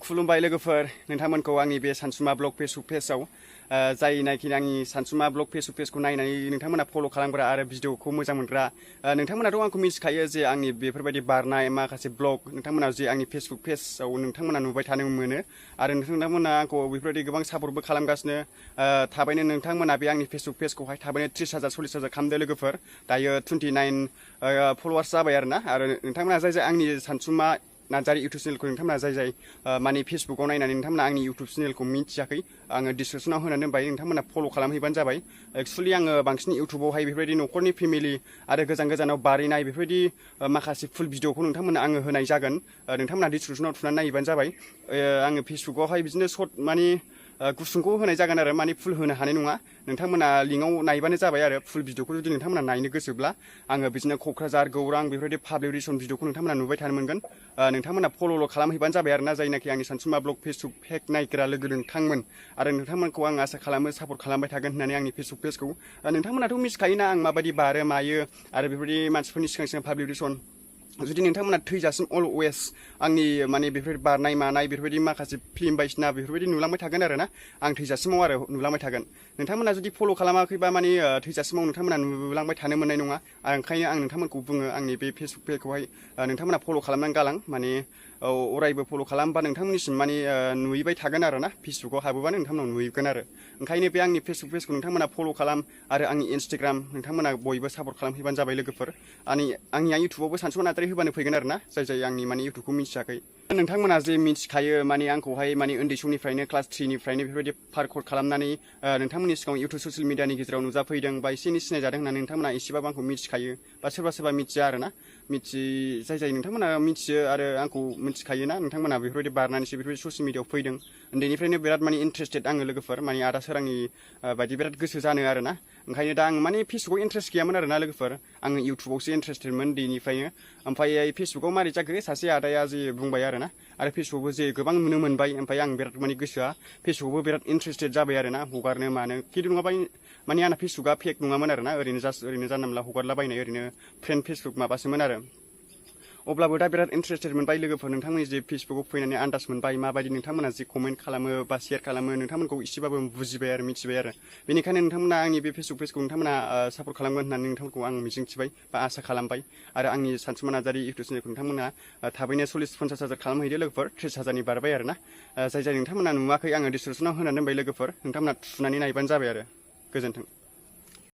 खुलुमबाय लोगोफोर नोंथांमोनखौ आंनि बे सानसुमा ब्लग फेसबुक पेजआव जायनाखि आंनि सानसुमा ब्लग फेसबुक पेजखौ नायनानै नोंथांमोना फल' खालामग्रा आरो भिडिअखौ मोजां मोनग्रा नोंथांमोनाथ' आंखौ मिथिखायो जे आंनि बेफोरबायदि बारनाय माखासे ब्लग नोंथांमोना जे आंनि फेसबुक पेजआव नोंथांमोना नुबाय थानो मोनो आरो नोंथांमोना आंखौ बेफोरबायदि गोबां सापर्टबो खालामगासिनो थाबैनो नोंथांमोना बे आंनि फेसबुक पेजखौहाय थाबैनो 30,000 40,000 खालामदो लोगोफोर दायो 29 फलोवार्स जाबाय आरो नोंथांमोना जाय आंनि सानसुमा नार्जारी इउटुब चेनेलखौ नोंथांमोना जाय माने फेसबुकाव नायनानै नोंथांमोना आंनि इउटुब चेनेलखौ मिथियाखै आङो डिसक्रिपसनाव होनानै दोनबाय नोंथांमोना फल' खालामहैबानो जाबाय एक्चुअलि आङो बांसिन इउटुबावहाय बेफोरबायदि न'खरनि फेमिलि आरो गोजान गोजानाव बारहैनाय बेफोरबायदि माखासे फुल भिडिअखौ नोंथांमोना आङो होनाय जागोन नोंथांमोना डिसक्रिपसनाव थुनानै नायबानो जाबाय आङो फेसबुकावहाय बिदिनो सर्ट माने गुसुंखौ होनाय जागोन आरो माने फुल होनो हानाय नङा नोंथांमोना लिंकआव नायबानो जाबाय आरो फुल भिडिअखौ जुदि नोंथांमोना नायनो गोसोब्ला आङो बिदिनो क'क्राझार गौरां बेफोरबायदि पाब्लिक रिलेसन भिडिअखौ नोंथांमोना नुबाय थानो मोनगोन नोंथांमोना फल'ल' खालामहैबानो जाबाय आरोना जायनाखि आंनि सानसुमा ब्लग फेसबुक पेज नायग्रा लोगो नोंथांमोन आरो नोंथांमोनखौ आं आसा खालामो सापर्ट खालामबाय थागोन होननानै आंनि फेसबुक पेजखौ नोंथांमोनाथ' मिथिखायोना आं माबायदि बारो मायो आरो बेफोरबायदि मानसिफोरनि सिगां पाब्लिक रिलेसन जुदि नोंथांमोना थैजासिम अलवेज आंनि माने बेफोर बारनाय मानाय बेफोरबायदि माखासे फिल्म बायदिसिना बेफोरबायदि नुलांबाय थागोन आरोना आं थैजासिमाव आरो नुलांबाय थागोन नोंथांमोना जुदि फल' खालामाखैबा माने थैजासिमाव नोंथांमोना नुलांबाय थानो मोननाय नङा ओंखायनो आं नोंथांमोनखौ बुङो आंनि बे फेसबुक पेजखौहाय नोंथांमोना फल' खालामनानै गालां माने अरायबो फल' खालामबा नोंथांमोननिसिम माने नुहैबाय थागोन आरोना फेसबुकाव हाबोबानो नोंथांमोनाव नुहैगोन आरो ओंखायनो बे आंनि फेसबुक पेजखौ नोंथांमोना फल' खालाम आरो आंनि इन्सटाग्राम नोंथांमोना बयबो सापर्ट खालामहैबानो जाबाय लोगोफोर आंनिया इउटुबावबो सानसुमा नार्जारी होबानो फैगोन आरोना जाय आंनि माने इउटुबखौ मिथियाखै नोंथांमोना जे मिथिखायो माने आंखौहाय माने उन्दै समनिफ्रायनो क्लास 3निफ्रायनो बेफोरबायदि पार्कौर खालामनानै नोंथांमोननि सिगाङाव इउटुब ससियेल मिडियानि गेजेराव नुजाफैदों बा एसे एनै सिनायजादों होननानै नोंथांमोना एसेबाबो आंखौ मिथिखायो बा सोरबा मिथिया आरोना जाय नोंथांमोना मिथियो आरो आंखौ मिथिखायोना नोंथांमोना बेफोरबायदि बारनानैसो बेफोरबायदि ससियेल मिडियाआव फैदों उन्दैनिफ्रायनो बिराद माने इन्ट्रेस्टेड आङो लोगोफोर माने आदा सोरांनि बायदि बिराद गोसो जानो आरोना ओंखायनो दा आं माने फेसबुकाव इन्ट्रेस्ट गैयामोन आरोना लोगोफोर आङो इउटुबावसो इन्ट्रेस्टेडमोन उन्दैनिफ्रायनो ओमफ्राय फेसबुकाव मारै जाखो सासे आदाया जे बुंबाय आरोना आरो फेसबुकआवबो जे गोबां नुनो मोनबाय ओमफ्राय आं बिराद माने गोसोआ फेसबुकआवबो बिराद इन्ट्रेस्टेड जाबाय आरोना हगारनो मानो खिन्थु नङाबा माने आंना फेसबुकआ फेक नङामोन आरोना ओरैनो जानला मोनला हगारलाबायनाय ओरैनो फ्रेन्ड फेसबुक माबासोमोन आरो अब्लाबो दा बिराद इन्ट्रेस्टेड मोनबाय लोगोफोर नोंथांमोननि जे फेसबुकाव फैनानै आन्दाज मोनबाय माबायदि नोंथांमोना जे कमेन्ट खालामो बा शेयार खालामो नोंथांमोनखौ एसेबाबो बुजिबाय आरो मिथिबाय आरो बेनिखायनो नोंथांमोना आंनि बे फेसबुक पेजखौ नोंथांमोना सापर्ट खालामगोन होननानै नोंथांमोनखौ आं मिजिंथिबाय बा आसा खालामबाय आरो आंनि सानसुमा नार्जारी इउटुब चेनेलखौ नोंथांमोना थाबैनो 40-50,000 खालामहैदो लोगोफोर 30,000नि बारबाय आरोना जाय नोंथांमोना नुवाखै आङो डिसक्रिपसनाव होनानै दोनबाय लोगोफोर नोंथांमोना थुनानै नायबानो जाबाय आरो गोजोन्थों।